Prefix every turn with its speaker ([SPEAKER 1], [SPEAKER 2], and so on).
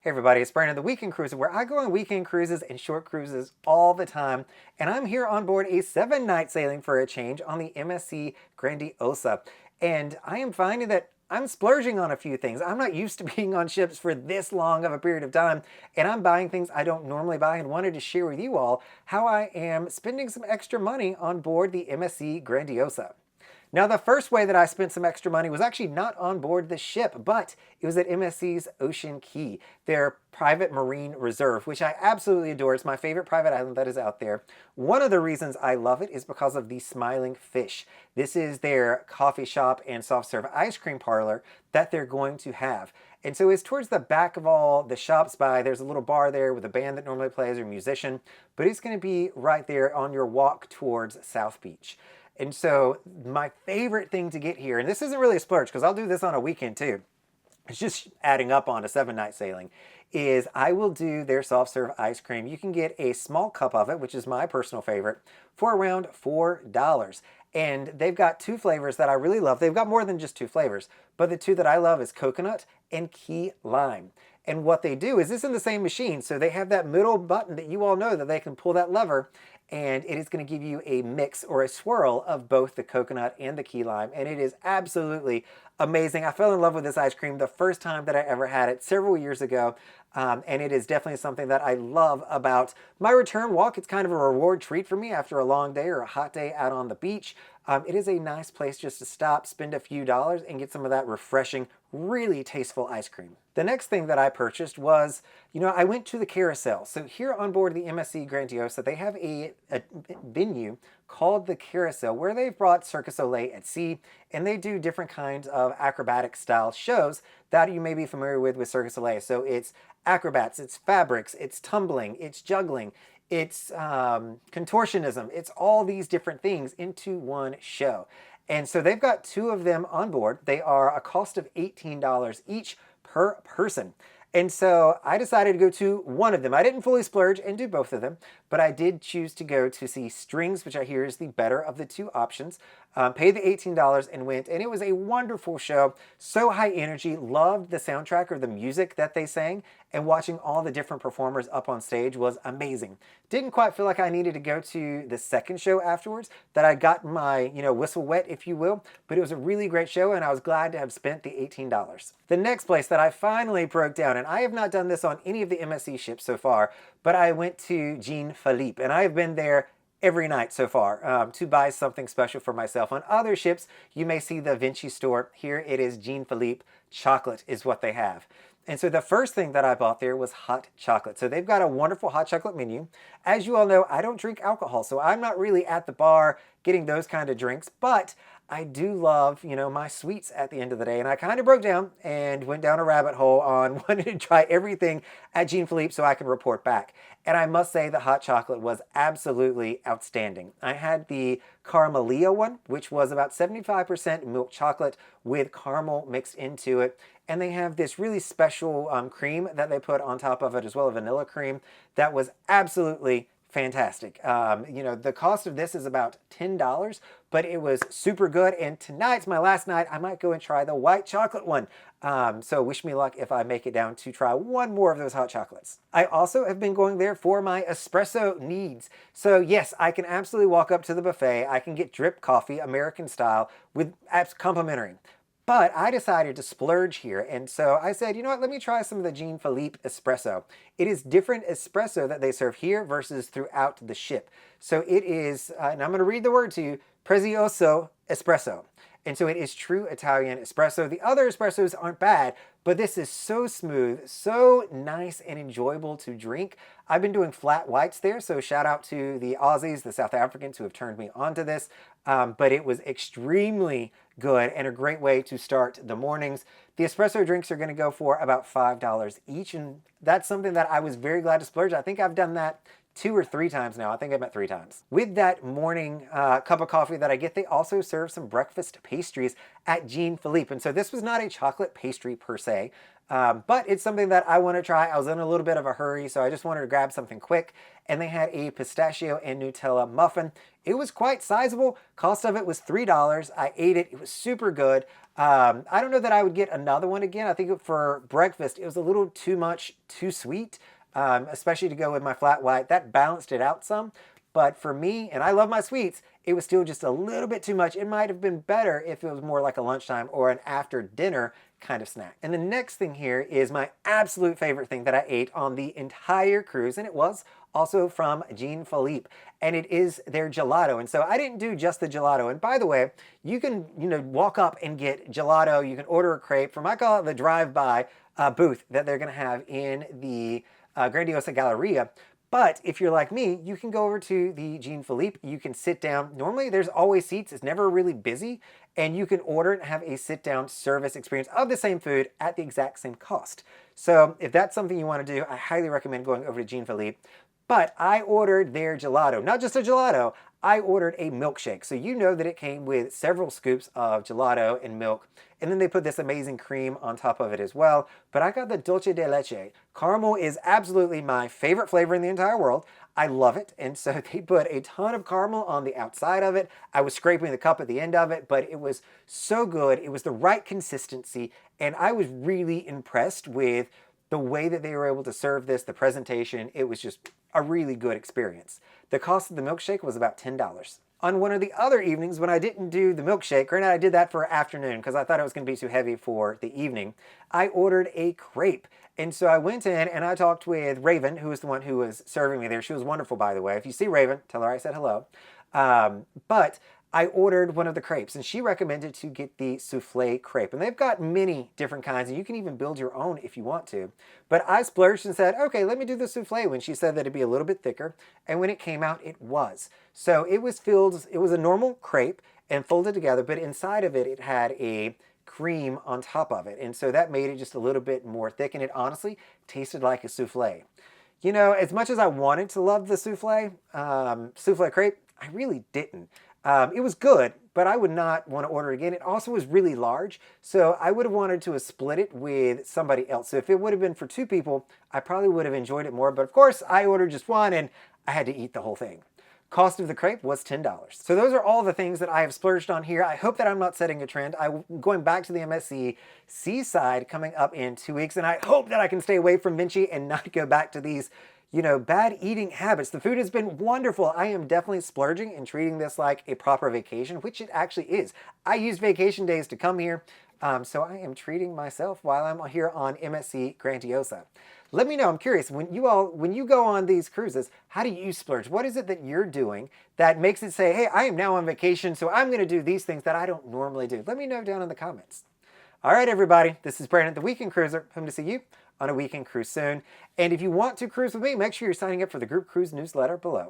[SPEAKER 1] Hey everybody, it's Brandon, the Weekend Cruiser, where I go on weekend cruises and short cruises all the time. And I'm here on board a 7-night sailing for a change on the MSC Grandiosa. And I am finding that I'm splurging on a few things. I'm not used to being on ships for this long of a period of time, and I'm buying things I don't normally buy and wanted to share with you all how I am spending some extra money on board the MSC Grandiosa. Now, the first way that I spent some extra money was actually not on board the ship, but it was at MSC's Ocean Cay, their private marine reserve, which I absolutely adore. It's my favorite private island that is out there. One of the reasons I love it is because of the Smiling Fish. This is their coffee shop and soft serve ice cream parlor that they're going to have. And so it's towards the back of all the shops there's a little bar there with a band that normally plays or a musician, but it's going to be right there on your walk towards South Beach. And so my favorite thing to get here, and this isn't really a splurge because I'll do this on a weekend too, it's just adding up on a 7-night sailing, is I will do their soft serve ice cream. You can get a small cup of it, which is my personal favorite, for around $4. And they've got two flavors that I really love. They've got more than just two flavors, but the two that I love is coconut and key lime. And what they do is it's in the same machine, so they have that middle button that you all know that they can pull that lever, and it is going to give you a mix or a swirl of both the coconut and the key lime, and it is absolutely amazing. I fell in love with this ice cream the first time that I ever had it several years ago, and it is definitely something that I love about my return walk. It's kind of a reward treat for me after a long day or a hot day out on the beach. It is a nice place just to stop, spend a few dollars, and get some of that refreshing, really tasteful ice cream. The next thing that I purchased was, I went to the Carousel. So here on board the MSC Grandiosa, they have a venue called the Carousel where they've brought Circus Olé at sea, and they do different kinds of acrobatic style shows that you may be familiar with Circus Olé. So it's acrobats, it's fabrics, it's tumbling, it's juggling, it's contortionism, it's all these different things into one show. And so they've got two of them on board. They are a cost of $18 each per person. And so I decided to go to one of them. I didn't fully splurge and do both of them, but I did choose to go to see Strings, which I hear is the better of the two options. Paid the $18 and went, and it was a wonderful show. So high energy, loved the soundtrack or the music that they sang, and watching all the different performers up on stage was amazing. Didn't quite feel like I needed to go to the second show afterwards, that I got my, whistle wet, if you will, but it was a really great show, and I was glad to have spent the $18. The next place that I finally broke down, and I have not done this on any of the MSC ships so far, but I went to Jean-Philippe, and I have been there every night so far to buy something special for myself. On other ships, you may see the Vinci store. Here it is Jean-Philippe chocolate is what they have. And so the first thing that I bought there was hot chocolate. So they've got a wonderful hot chocolate menu. As you all know, I don't drink alcohol, so I'm not really at the bar getting those kind of drinks, but I do love, my sweets at the end of the day. And I kind of broke down and went down a rabbit hole on wanting to try everything at Jean-Philippe so I can report back. And I must say the hot chocolate was absolutely outstanding. I had the Caramelio one, which was about 75% milk chocolate with caramel mixed into it. And they have this really special cream that they put on top of it, as well as vanilla cream, that was absolutely fantastic. The cost of this is about $10, but it was super good. And tonight's my last night. I might go and try the white chocolate one. So wish me luck if I make it down to try one more of those hot chocolates. I also have been going there for my espresso needs. So yes, I can absolutely walk up to the buffet. I can get drip coffee, American style, with complimentary. But I decided to splurge here, and so I said, let me try some of the Jean-Philippe espresso. It is different espresso that they serve here versus throughout the ship. So it is, and I'm going to read the word to you, Prezioso espresso. And so it is true Italian espresso. The other espressos aren't bad, but this is so smooth, so nice and enjoyable to drink. I've been doing flat whites there, so shout out to the Aussies, the South Africans who have turned me onto this. But it was extremely good and a great way to start the mornings. The espresso drinks are going to go for about $5 each, and that's something that I was very glad to splurge. I think I've done that 2 or 3 times now. I think I meant 3 times. With that morning cup of coffee that I get, they also serve some breakfast pastries at Jean-Philippe. And so this was not a chocolate pastry per se, but it's something that I want to try. I was in a little bit of a hurry, so I just wanted to grab something quick. And they had a pistachio and Nutella muffin. It was quite sizable. Cost of it was $3. I ate it. It was super good. I don't know that I would get another one again. I think for breakfast, it was a little too much, too sweet, especially to go with my flat white. That balanced it out some. But for me, and I love my sweets, it was still just a little bit too much. It might have been better if it was more like a lunchtime or an after dinner kind of snack. And the next thing here is my absolute favorite thing that I ate on the entire cruise, and it was also from Jean-Philippe, and it is their gelato. And so I didn't do just the gelato. And by the way, you can, walk up and get gelato. You can order a crepe from, I call it the drive-by booth that they're going to have in the Grandiosa Galleria. But if you're like me, you can go over to the Jean-Philippe. You can sit down. Normally, there's always seats. It's never really busy. And you can order and have a sit-down service experience of the same food at the exact same cost. So if that's something you want to do, I highly recommend going over to Jean-Philippe. But I ordered their gelato. Not just a gelato, I ordered a milkshake. So you know that it came with several scoops of gelato and milk. And then they put this amazing cream on top of it as well. But I got the dulce de leche. Caramel is absolutely my favorite flavor in the entire world. I love it. And so they put a ton of caramel on the outside of it. I was scraping the cup at the end of it, but it was so good. It was the right consistency. And I was really impressed with the way that they were able to serve this, the presentation. It was just a really good experience. The cost of the milkshake was about $10. On one of the other evenings when I didn't do the milkshake, granted I did that for afternoon because I thought it was going to be too heavy for the evening, I ordered a crepe. And so I went in and I talked with Raven, who was the one who was serving me there. She was wonderful, by the way. If you see Raven, tell her I said hello. But I ordered one of the crepes, and she recommended to get the souffle crepe. And they've got many different kinds, and you can even build your own if you want to. But I splurged and said, okay, let me do the souffle when she said that it'd be a little bit thicker. And when it came out, it was. So it was filled, it was a normal crepe and folded together, but inside of it, it had a cream on top of it. And so that made it just a little bit more thick, and it honestly tasted like a souffle. You know, as much as I wanted to love the souffle crepe, I really didn't. It was good, but I would not want to order it again. It also was really large, so I would have wanted to have split it with somebody else. So if it would have been for two people, I probably would have enjoyed it more. But of course, I ordered just one, and I had to eat the whole thing. Cost of the crepe was $10. So those are all the things that I have splurged on here. I hope that I'm not setting a trend. I'm going back to the MSC Seaside coming up in 2 weeks, and I hope that I can stay away from Vinci and not go back to these, bad eating habits. The food has been wonderful. I am definitely splurging and treating this like a proper vacation, which it actually is. I use vacation days to come here, so I am treating myself while I'm here on MSC Grandiosa. Let me know, I'm curious, when you go on these cruises, how do you splurge? What is it that you're doing that makes it say, hey, I am now on vacation, so I'm going to do these things that I don't normally do? Let me know down in the comments. All right, everybody, this is Brandon, the Weekend Cruiser. Hope to see you on a weekend cruise soon. And if you want to cruise with me, make sure you're signing up for the group cruise newsletter below.